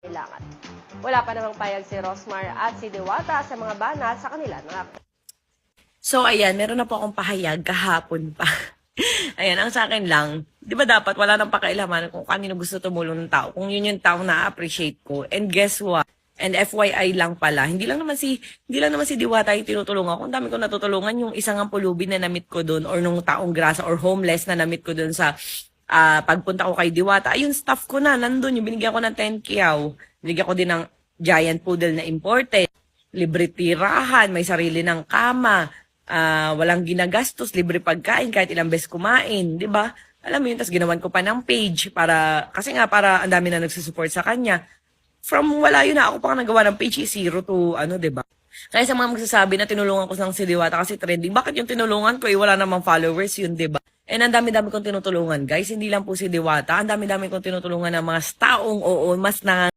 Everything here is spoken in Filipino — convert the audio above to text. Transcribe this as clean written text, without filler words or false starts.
kailangan. Wala pa namang payag si Rosmar at si Diwata sa mga bana sa kanila na. So, ayan, meron na po akong pahayag kahapon pa. Ayan, ang sa akin lang, di ba dapat wala nang pakailaman kung kanino gusto tumulong ng tao, kung yun yung tao na-appreciate ko. And guess what? And FYI lang pala, hindi lang naman si Diwata yung tinutulungan ko. Ang dami ko natutulungan yung isang ampulubin na namit ko doon or nung taong grasa or homeless na namit ko doon sa pagpunta ko kay Diwata. Ay, yung staff ko na, nandun, yung binigyan ko ng 10 kiyaw. Binigyan ko din ng giant poodle na imported. Libre tirahan, may sarili ng kama. Walang ginagastos, libre pagkain kahit ilang beses kumain, 'di ba? Alam mo yun, tas ginawan ko pa ng page para kasi nga para ang dami na nagsusupport sa kanya. From wala yun na ako pa nagawa ng page 0 to 'di ba? Kaya sa mga magsasabi na tinulungan ko ng si Diwata kasi trending, bakit yung tinulungan ko wala namang followers yun, 'di ba? And ang dami-dami kong tinutulungan, guys, hindi lang po si Diwata, ang dami-dami kong tinutulungan ng mga taong mas na